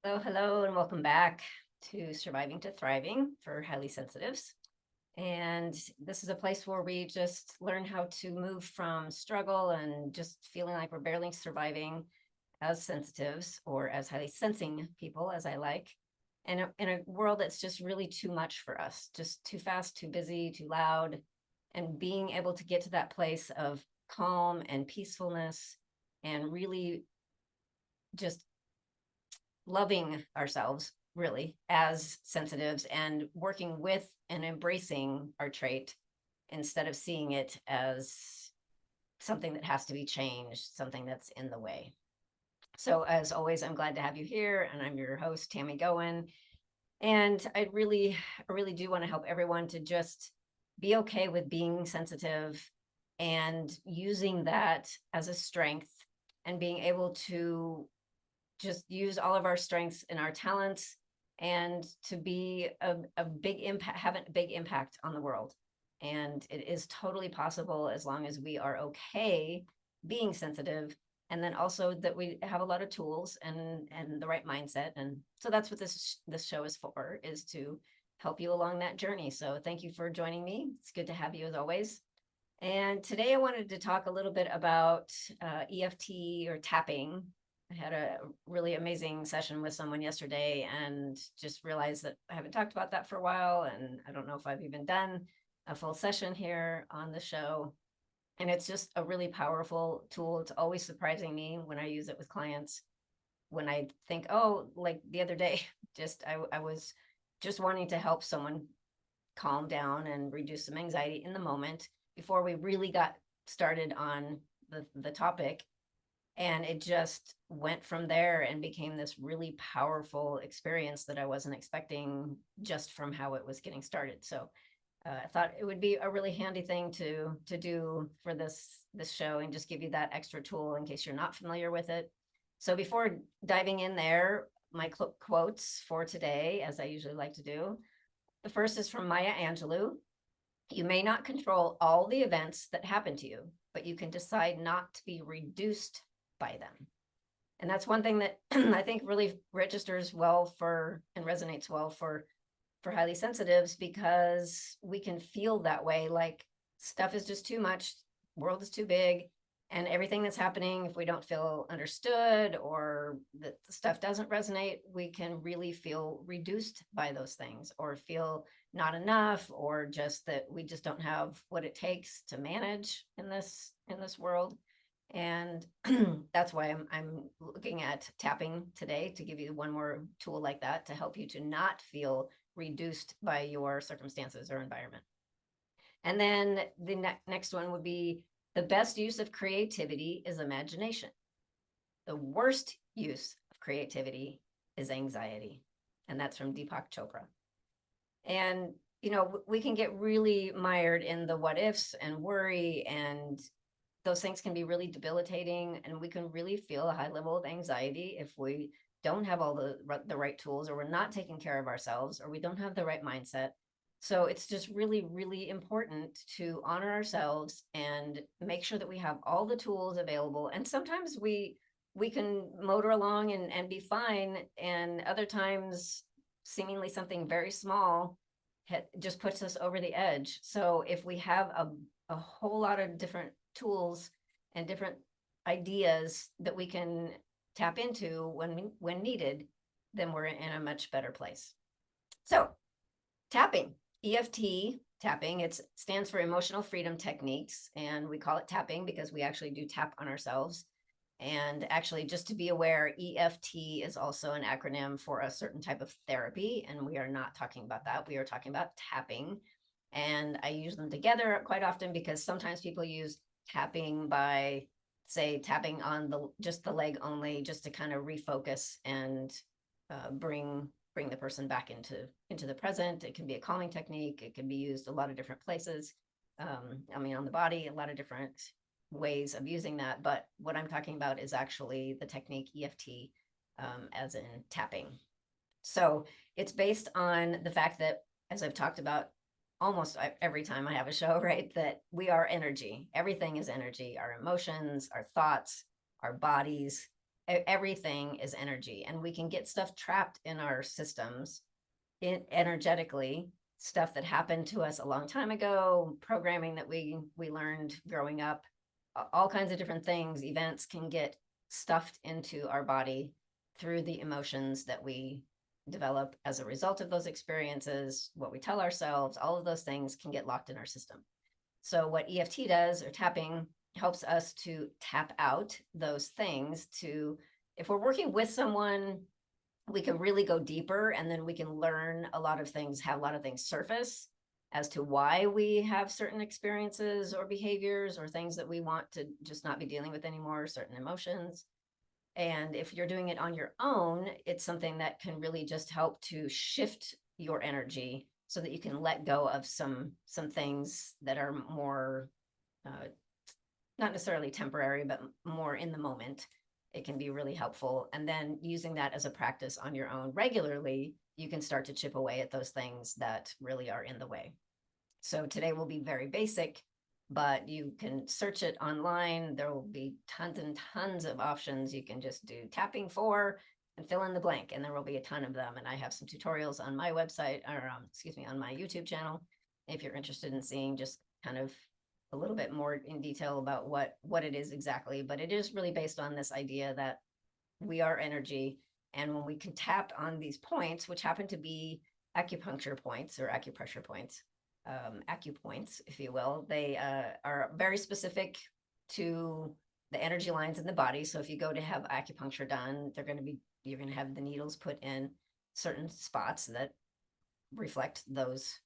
Hello, and welcome back to Surviving to Thriving for Highly Sensitives. And this is a place where we just learn how to move from struggle and just feeling like we're barely surviving as sensitives or as highly sensing people, as I like, and in a world that's just really too much for us, just too fast, too busy, too loud, and being able to get to that place of calm and peacefulness and really just loving ourselves really as sensitives and working with and embracing our trait instead of seeing it as something that has to be changed, something that's in the way. So as always, I'm glad to have you here, and I'm your host, Tammy Gowen. And I really do want to help everyone to just be okay with being sensitive and using that as a strength and being able to just use all of our strengths and our talents and to be a big impact, have a big impact on the world. And it is totally possible as long as we are okay being sensitive. And then also that we have a lot of tools and the right mindset. And so that's what this show is for, is to help you along that journey. So thank you for joining me. It's good to have you as always. And today I wanted to talk a little bit about EFT or tapping. I had a really amazing session with someone yesterday and just realized that I haven't talked about that for a while. And I don't know if I've even done a full session here on the show. And it's just a really powerful tool. It's always surprising me when I use it with clients, when I think, oh, like the other day, I was just wanting to help someone calm down and reduce some anxiety in the moment before we really got started on the topic. And it just went from there and became this really powerful experience that I wasn't expecting just from how it was getting started. So I thought it would be a really handy thing to do for this show and just give you that extra tool in case you're not familiar with it. So before diving in there, my quotes for today, as I usually like to do. The first is from Maya Angelou. You may not control all the events that happen to you, but you can decide not to be reduced by them. And that's one thing that I think really registers well for and resonates well for highly sensitives, because we can feel that way, like stuff is just too much, world is too big, and everything that's happening, if we don't feel understood or that the stuff doesn't resonate, we can really feel reduced by those things or feel not enough, or just that we just don't have what it takes to manage in this world. And that's why I'm looking at tapping today, to give you one more tool like that to help you to not feel reduced by your circumstances or environment. And then the next one would be, the best use of creativity is imagination. The worst use of creativity is anxiety. And that's from Deepak Chopra. And, you know, we can get really mired in the what ifs and worry, and those things can be really debilitating, and we can really feel a high level of anxiety if we don't have all the right tools, or we're not taking care of ourselves, or we don't have the right mindset. So it's just really, really important to honor ourselves and make sure that we have all the tools available. And sometimes we can motor along and be fine, and other times seemingly something very small just puts us over the edge. So if we have a whole lot of different tools and different ideas that we can tap into when needed, then we're in a much better place. So tapping, EFT tapping, it stands for Emotional Freedom Techniques, and we call it tapping because we actually do tap on ourselves. And actually, just to be aware, EFT is also an acronym for a certain type of therapy, and we are not talking about that. We are talking about tapping. And I use them together quite often because sometimes people use tapping by, say, tapping on just the leg only, just to kind of refocus and bring the person back into the present. It can be a calming technique. It can be used a lot of different places. On the body, a lot of different ways of using that. But what I'm talking about is actually the technique EFT, as in tapping. So it's based on the fact that, as I've talked about almost every time I have a show, right, that we are energy. Everything is energy. Our emotions, our thoughts, our bodies, everything is energy, and we can get stuff trapped in our systems energetically, stuff that happened to us a long time ago, programming that we learned growing up, all kinds of different things, events can get stuffed into our body through the emotions that we develop as a result of those experiences, what we tell ourselves, all of those things can get locked in our system. So what EFT does, or tapping, helps us to tap out those things. To, if we're working with someone, we can really go deeper, and then we can learn a lot of things, have a lot of things surface as to why we have certain experiences or behaviors or things that we want to just not be dealing with anymore, certain emotions. And if you're doing it on your own, it's something that can really just help to shift your energy so that you can let go of some things that are more not necessarily temporary, but more in the moment. It can be really helpful. And then using that as a practice on your own regularly, you can start to chip away at those things that really are in the way. So today will be very basic, but you can search it online. There will be tons and tons of options. You can just do tapping for and fill in the blank, and there will be a ton of them. And I have some tutorials on my website, or excuse me, on my YouTube channel, if you're interested in seeing just kind of a little bit more in detail about what it is exactly. But it is really based on this idea that we are energy, and when we can tap on these points, which happen to be acupuncture points or acupressure points, acupoints, if you will, they are very specific to the energy lines in the body. So if you go to have acupuncture done, you're going to have the needles put in certain spots that reflect those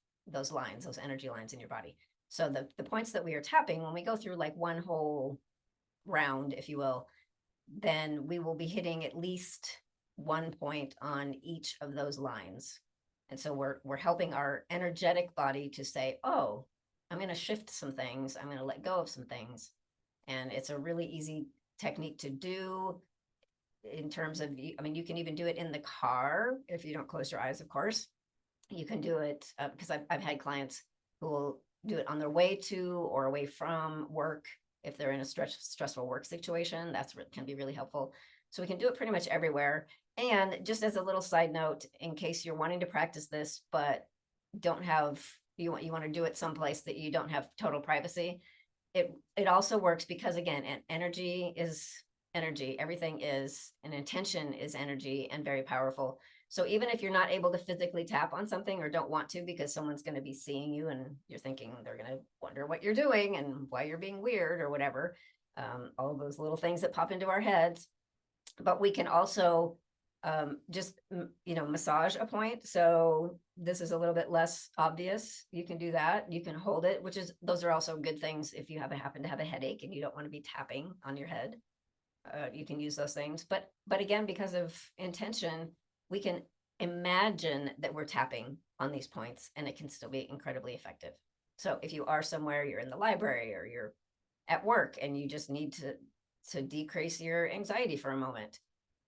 lines, those energy lines in your body. So the points that we are tapping, when we go through like one whole round, if you will, then we will be hitting at least one point on each of those lines. And so we're helping our energetic body to say, oh, I'm going to shift some things. I'm going to let go of some things. And it's a really easy technique to do in terms of, I mean, you can even do it in the car if you don't close your eyes, of course. You can do it because I've had clients who will do it on their way to or away from work. If they're in a stressful work situation, that's can be really helpful. So we can do it pretty much everywhere. And just as a little side note, in case you're wanting to practice this, but don't have, you want to do it someplace that you don't have total privacy, it also works because, again, energy is energy. Everything is, an intention is energy and very powerful. So even if you're not able to physically tap on something or don't want to because someone's going to be seeing you and you're thinking they're going to wonder what you're doing and why you're being weird or whatever, all those little things that pop into our heads. But we can also just, massage a point. So this is a little bit less obvious. You can do that. You can hold it, those are also good things if you happen to have a headache and you don't want to be tapping on your head. You can use those things. But again, because of intention, we can imagine that we're tapping on these points and it can still be incredibly effective. So if you are somewhere, you're in the library or you're at work and you just need to decrease your anxiety for a moment,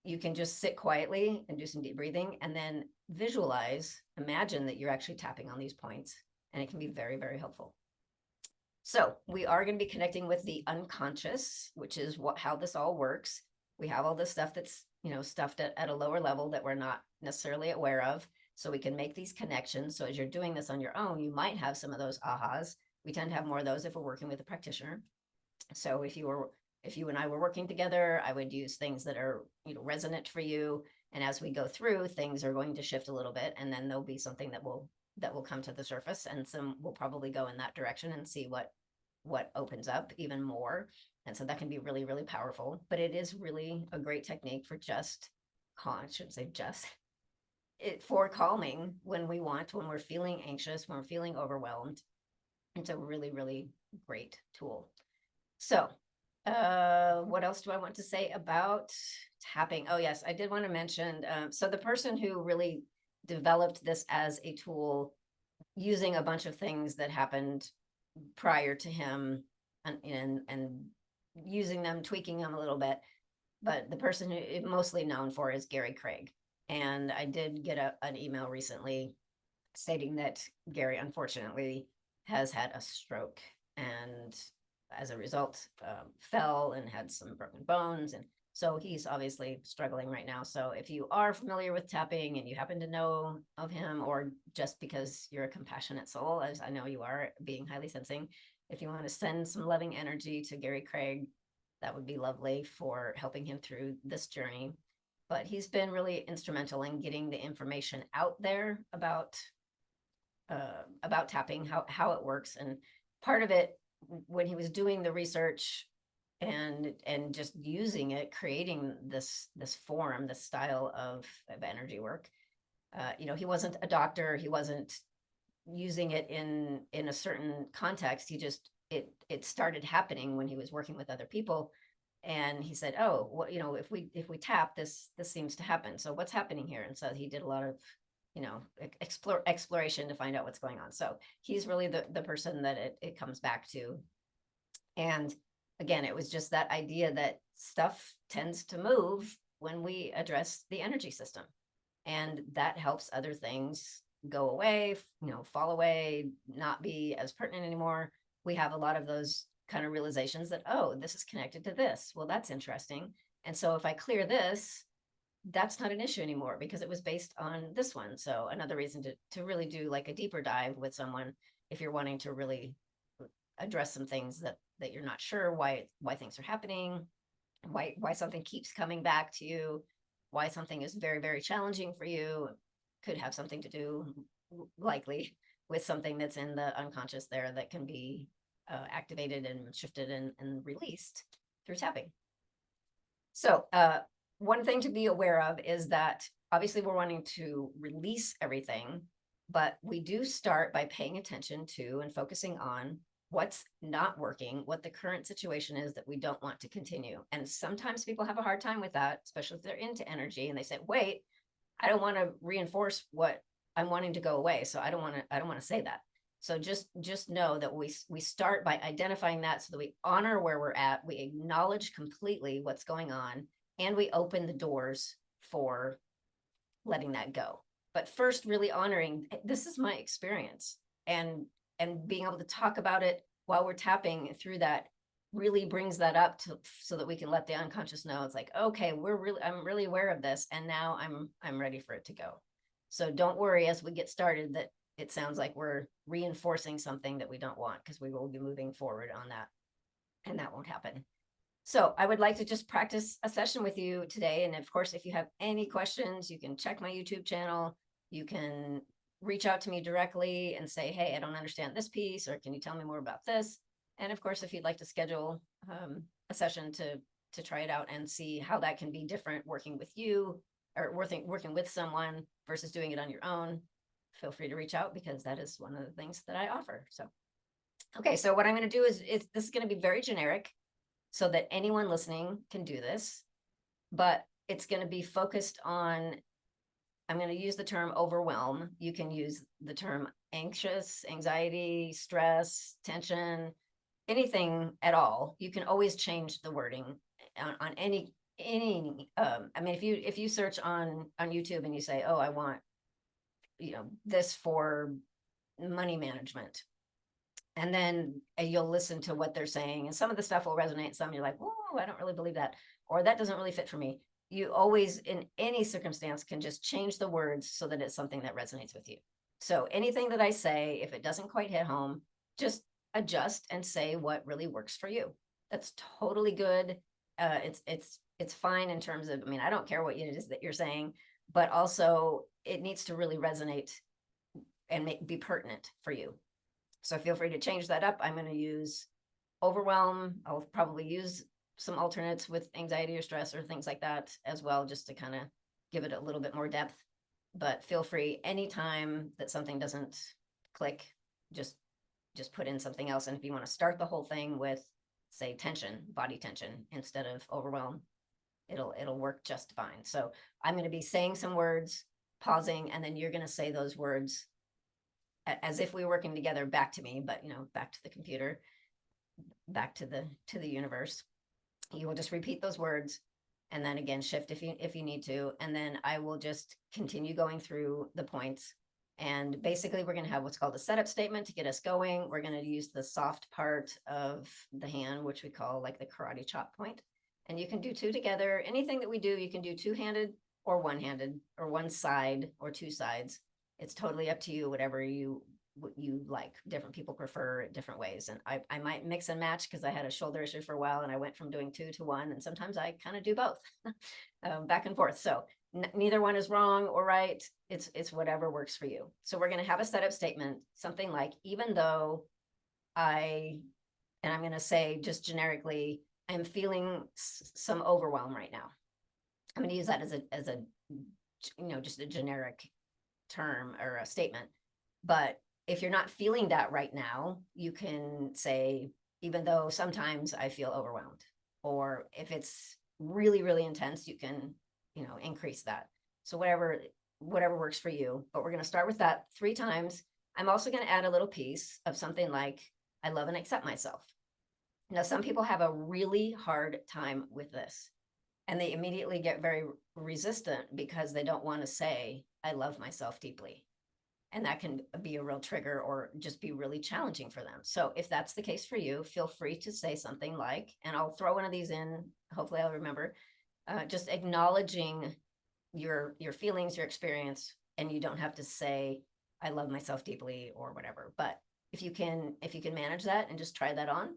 you can just sit quietly and do some deep breathing and then imagine that you're actually tapping on these points, and it can be very, very helpful. So we are going to be connecting with the unconscious, which is how this all works. We have all this stuff that's, stuffed at a lower level that we're not necessarily aware of. So we can make these connections. So as you're doing this on your own, you might have some of those ahas. We tend to have more of those if we're working with a practitioner. So if you and I were working together, I would use things that are, resonant for you. And as we go through, things are going to shift a little bit, and then there'll be something that will come to the surface, and some will probably go in that direction and see what opens up even more. And so that can be really, really powerful. But it is really a great technique for for calming when we're feeling anxious, when we're feeling overwhelmed. It's a really, really great tool. So what else do I want to say about tapping? Oh, yes, I did want to mention, so the person who really developed this as a tool using a bunch of things that happened prior to him and using them, tweaking them a little bit. But the person who is mostly known for is Gary Craig. And I did get an email recently stating that Gary, unfortunately, has had a stroke, and as a result, fell and had some broken bones. And So he's obviously struggling right now. So if you are familiar with tapping and you happen to know of him, or just because you're a compassionate soul, as I know you are, being highly sensing, if you want to send some loving energy to Gary Craig, that would be lovely for helping him through this journey. But he's been really instrumental in getting the information out there about tapping, how it works. And part of it, when he was doing the research and just using it, creating this form, this style of energy work, he wasn't a doctor, he wasn't using it in a certain context. He just it started happening when he was working with other people, and he said, oh, well, if we tap, this seems to happen, so what's happening here? And so he did a lot of exploration to find out what's going on. So he's really the person that it comes back to. And again, it was just that idea that stuff tends to move when we address the energy system, and that helps other things go away, fall away, not be as pertinent anymore. We have a lot of those kind of realizations that, oh, this is connected to this. Well, that's interesting. And so if I clear this, that's not an issue anymore because it was based on this one. So another reason to really do like a deeper dive with someone, if you're wanting to really address some things that you're not sure why things are happening, why something keeps coming back to you, why something is very, very challenging for you. Could have something to do, likely, with something that's in the unconscious there that can be activated and shifted and released through tapping. So one thing to be aware of is that obviously we're wanting to release everything, but we do start by paying attention to and focusing on what's not working, what the current situation is that we don't want to continue. And sometimes people have a hard time with that, especially if they're into energy and they say, wait, I don't want to reinforce what I'm wanting to go away. So I don't want to say that. So just know that we start by identifying that so that we honor where we're at, we acknowledge completely what's going on, and we open the doors for letting that go. But first, really honoring, this is my experience, and being able to talk about it while we're tapping through that really brings that up so that we can let the unconscious know it's like, okay, I'm really aware of this, and now I'm ready for it to go. So don't worry as we get started that it sounds like we're reinforcing something that we don't want, because we will be moving forward on that, and that won't happen. So I would like to just practice a session with you today. And of course, if you have any questions, you can check my YouTube channel. You can reach out to me directly and say, hey, I don't understand this piece, or can you tell me more about this? And of course, if you'd like to schedule a session to try it out and see how that can be different working with you, or working with someone versus doing it on your own, feel free to reach out, because that is one of the things that I offer. So, okay, so what I'm going to do is this is going to be very generic so that anyone listening can do this, but it's going to be focused on, I'm going to use the term overwhelm. You can use the term anxious, anxiety, stress, tension, anything at all. You can always change the wording on any I mean, if you search on YouTube and you say, oh, I want this for money management, and then you'll listen to what they're saying, and some of the stuff will resonate, some you're like, oh, I don't really believe that, or that doesn't really fit for me. You always, in any circumstance, can just change the words so that it's something that resonates with you. So anything that I say, if it doesn't quite hit home, just adjust and say what really works for you. That's totally good. It's fine in terms of, I mean, I don't care what it is that you're saying, but also it needs to really resonate and be pertinent for you. So feel free to change that up. I'm going to use overwhelm. I'll probably use some alternates with anxiety or stress or things like that as well, just to kind of give it a little bit more depth. But feel free anytime that something doesn't click, just put in something else. And if you want to start the whole thing with, say, tension, body tension, instead of overwhelm, it'll work just fine. So I'm going to be saying some words, pausing, and then you're going to say those words as if we were working together back to me, but back to the computer, back to the universe. You will just repeat those words, and then again shift if you need to, and then I will just continue going through the points. And basically we're going to have what's called a setup statement to get us going. We're going to use the soft part of the hand, which we call like the karate chop point, And you can do two together. Anything that we do, you can do two-handed or one-handed or one side or two sides. It's totally up to you, whatever you like. Different people prefer different ways. And I might mix and match because I had a shoulder issue for a while and I went from doing two to one. And sometimes I kind of do both back and forth. So neither one is wrong or right. It's whatever works for you. So we're going to have a setup statement, something like, even though and I'm going to say just generically, I'm feeling some overwhelm right now. I'm going to use that as a just a generic term or a statement. But if you're not feeling that right now, you can say, even though sometimes I feel overwhelmed, or if it's really, really intense, you can, increase that. So whatever works for you, but we're going to start with that 3 times. I'm also going to add a little piece of something like, I love and accept myself. Now, some people have a really hard time with this, and they immediately get very resistant because they don't want to say, I love myself deeply. And that can be a real trigger or just be really challenging for them. So if that's the case for you, feel free to say something like, and I'll throw one of these in, hopefully I'll remember, just acknowledging your feelings, your experience, and you don't have to say, I love myself deeply or whatever. But if you can manage that and just try that on,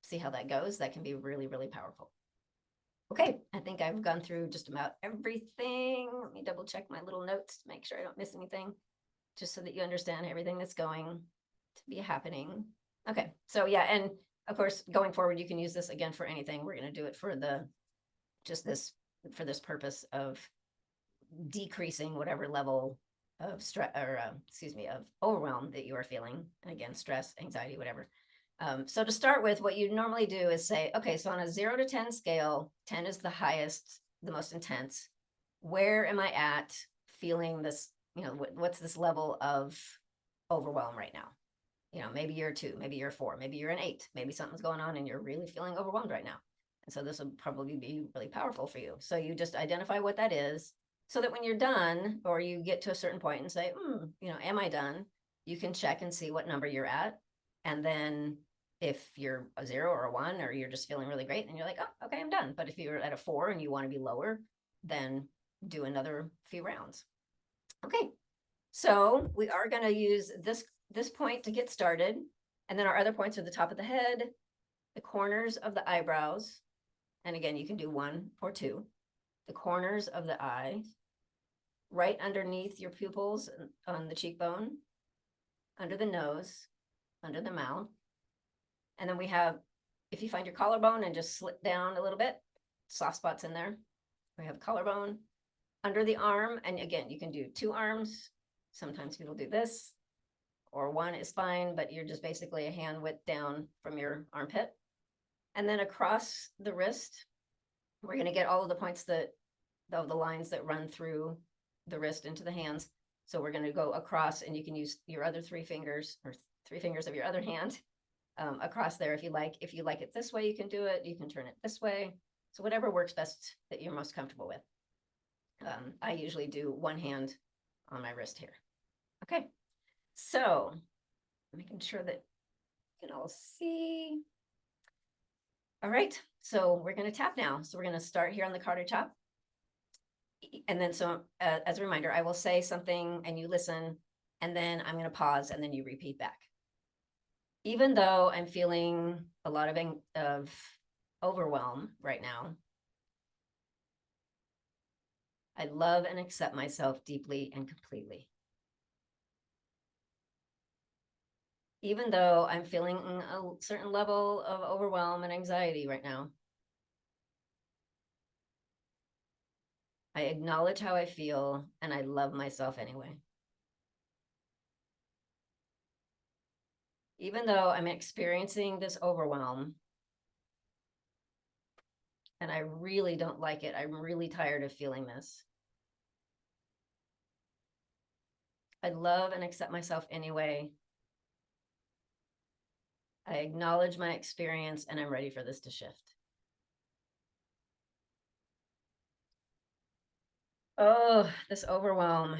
see how that goes, that can be really, really powerful. Okay, I think I've gone through just about everything. Let me double check my little notes to make sure I don't miss anything, just so that you understand everything that's going to be happening. Okay, so yeah, and of course, going forward, you can use this again for anything. We're going to do it for this purpose of decreasing whatever level of stress or of overwhelm that you are feeling. And again, stress, anxiety, whatever. So to start with, what you normally do is say, okay, so on a 0 to 10 scale, 10 is the highest, the most intense. Where am I at feeling this, what's this level of overwhelm right now? Maybe you're a 2, maybe you're a 4, maybe you're an 8, maybe something's going on and you're really feeling overwhelmed right now. And so this will probably be really powerful for you. So you just identify what that is so that when you're done or you get to a certain point and say, am I done? You can check and see what number you're at. And then if you're a 0 or a 1, or you're just feeling really great, then you're like, oh, okay, I'm done. But if you're at a 4 and you want to be lower, then do another few rounds. Okay, so we are going to use this point to get started. And then our other points are the top of the head, the corners of the eyebrows. And again, you can do 1 or 2. The corners of the eyes, right underneath your pupils on the cheekbone, under the nose, under the mouth. And then we have, if you find your collarbone and just slip down a little bit, soft spots in there. We have collarbone, under the arm. And again, you can do 2 arms. Sometimes people do this, or 1 is fine, but you're just basically a hand width down from your armpit. And then across the wrist, we're going to get all of the points of the lines that run through the wrist into the hands. So we're going to go across, and you can use your other 3 fingers or 3 fingers of your other hand across there if you like. If you like it this way, you can do it. You can turn it this way. So whatever works best that you're most comfortable with. I usually do 1 hand on my wrist here. Okay, so making sure that you can all see. All right, so we're going to tap now. So we're going to start here on the Carter top. And then so as a reminder, I will say something and you listen, and then I'm going to pause and then you repeat back. Even though I'm feeling a lot of overwhelm right now, I love and accept myself deeply and completely. Even though I'm feeling a certain level of overwhelm and anxiety right now, I acknowledge how I feel and I love myself anyway. Even though I'm experiencing this overwhelm and I really don't like it, I'm really tired of feeling this, I love and accept myself anyway. I acknowledge my experience and I'm ready for this to shift. Oh, this overwhelm.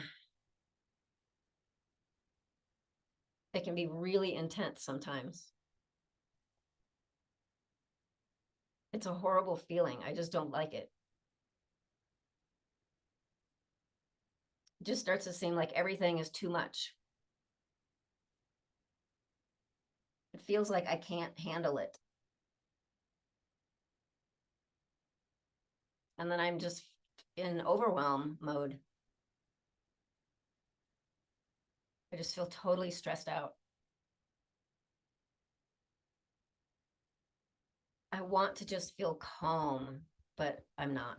It can be really intense sometimes. It's a horrible feeling. I just don't like it. It just starts to seem like everything is too much. It feels like I can't handle it. And then I'm just in overwhelm mode. I just feel totally stressed out. I want to just feel calm, but I'm not.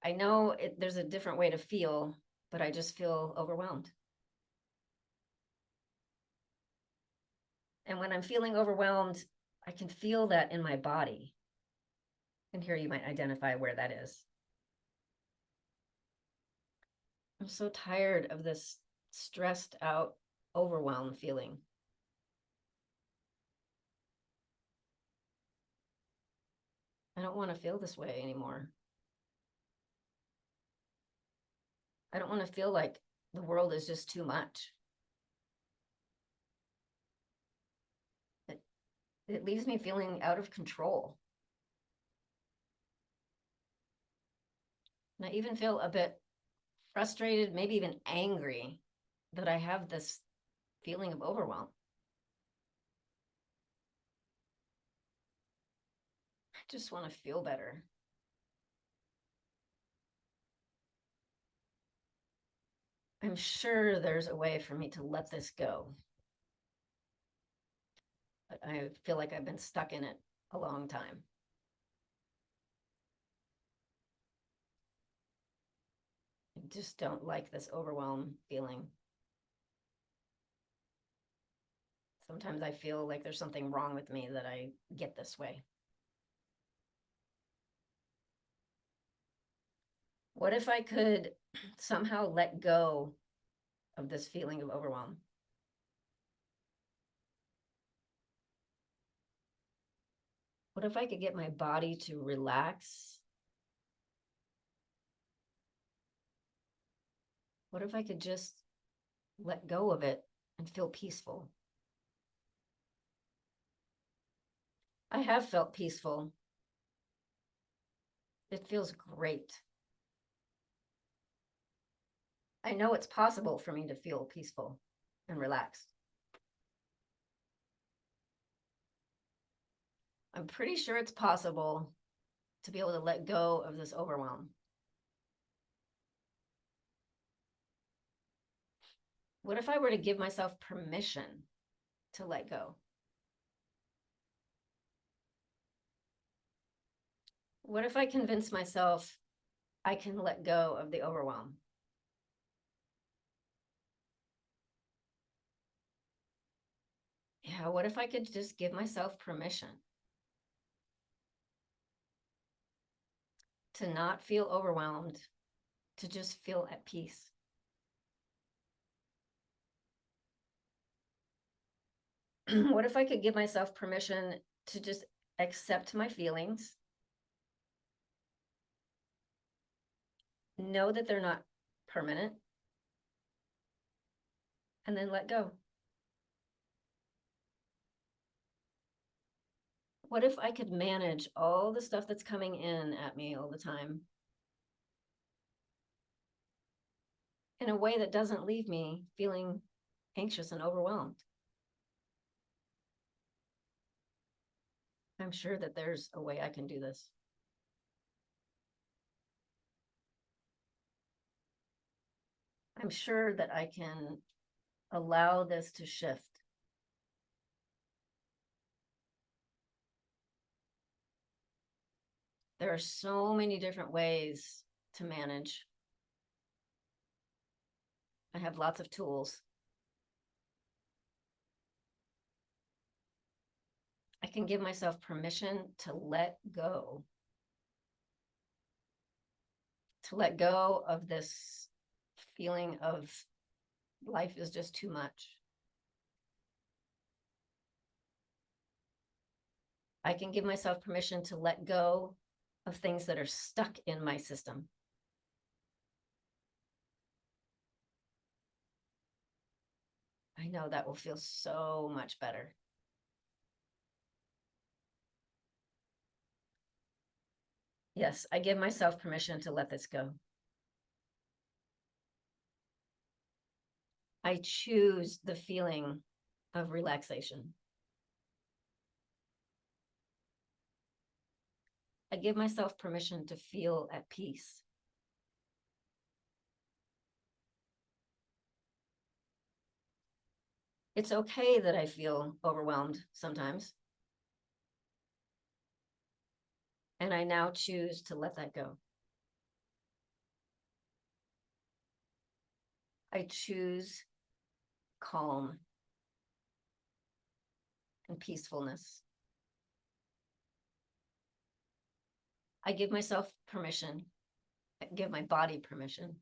I know there's a different way to feel, but I just feel overwhelmed. And when I'm feeling overwhelmed, I can feel that in my body. And here you might identify where that is. I'm so tired of this stressed out, overwhelmed feeling. I don't want to feel this way anymore. I don't want to feel like the world is just too much. It leaves me feeling out of control. And I even feel a bit frustrated, maybe even angry that I have this feeling of overwhelm. I just want to feel better. I'm sure there's a way for me to let this go. But I feel like I've been stuck in it a long time. I just don't like this overwhelm feeling. Sometimes I feel like there's something wrong with me that I get this way. What if I could somehow let go of this feeling of overwhelm? What if I could get my body to relax? What if I could just let go of it and feel peaceful? I have felt peaceful. It feels great. I know it's possible for me to feel peaceful and relaxed. I'm pretty sure it's possible to be able to let go of this overwhelm. What if I were to give myself permission to let go? What if I convince myself I can let go of the overwhelm? Yeah, what if I could just give myself permission to not feel overwhelmed, to just feel at peace? What if I could give myself permission to just accept my feelings, know that they're not permanent, and then let go? What if I could manage all the stuff that's coming in at me all the time in a way that doesn't leave me feeling anxious and overwhelmed? I'm sure that there's a way I can do this. I'm sure that I can allow this to shift. There are so many different ways to manage. I have lots of tools. I can give myself permission to let go of this feeling of life is just too much. I can give myself permission to let go of things that are stuck in my system. I know that will feel so much better. Yes, I give myself permission to let this go. I choose the feeling of relaxation. I give myself permission to feel at peace. It's okay that I feel overwhelmed sometimes. And I now choose to let that go. I choose calm and peacefulness. I give myself permission, I give my body permission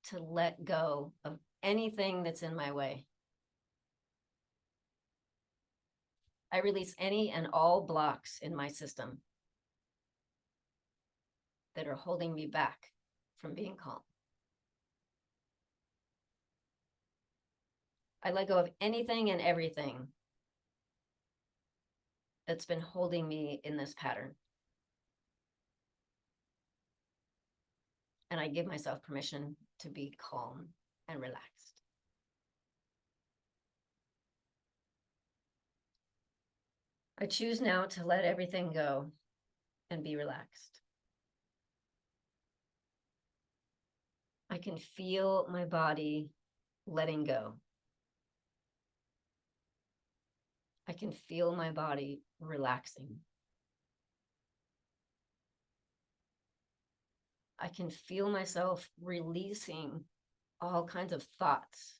to let go of anything that's in my way. I release any and all blocks in my system that are holding me back from being calm. I let go of anything and everything that's been holding me in this pattern. And I give myself permission to be calm and relaxed. I choose now to let everything go and be relaxed. I can feel my body letting go. I can feel my body relaxing. I can feel myself releasing all kinds of thoughts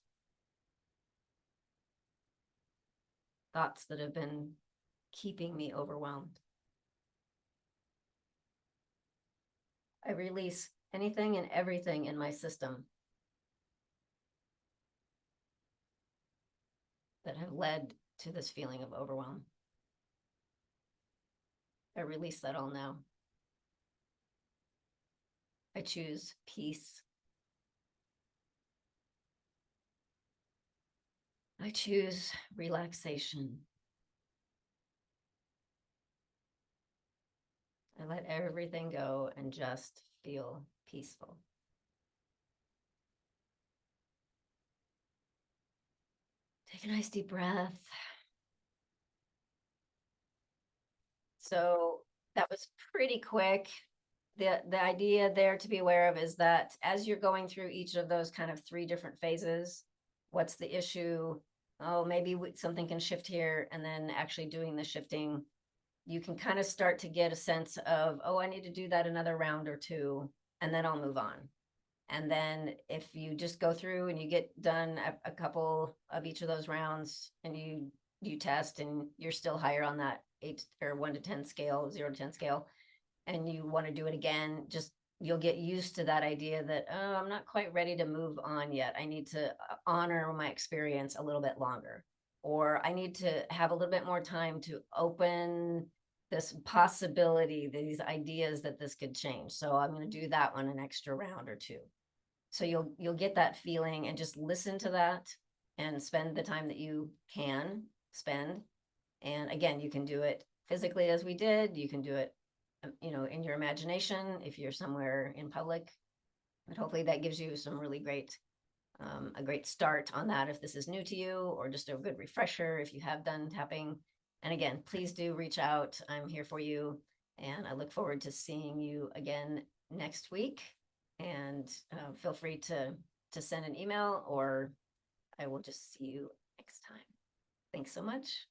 that have been keeping me overwhelmed. I release anything and everything in my system that have led to this feeling of overwhelm. I release that all now. I choose peace. I choose relaxation. I let everything go and just feel peaceful. Take a nice deep breath. So that was pretty quick. The idea there to be aware of is that as you're going through each of those kind of 3 different phases, what's the issue? Oh, maybe something can shift here, and then actually doing the shifting, you can kind of start to get a sense of, oh, I need to do that another round or 2, and then I'll move on. And then if you just go through and you get done a couple of each of those rounds, and you test and you're still higher on that 8 or 1 to 10 scale, 0 to 10 scale, and you want to do it again, just you'll get used to that idea that, oh, I'm not quite ready to move on yet. I need to honor my experience a little bit longer, or I need to have a little bit more time to open this possibility, these ideas that this could change. So I'm going to do that one an extra round or 2. So you'll get that feeling and just listen to that and spend the time that you can spend. And again, you can do it physically as we did. You can do it, in your imagination if you're somewhere in public. But hopefully that gives you some really great, a great start on that if this is new to you, or just a good refresher if you have done tapping. And again, please do reach out. I'm here for you. And I look forward to seeing you again next week. And feel free to send an email, or I will just see you next time. Thanks so much.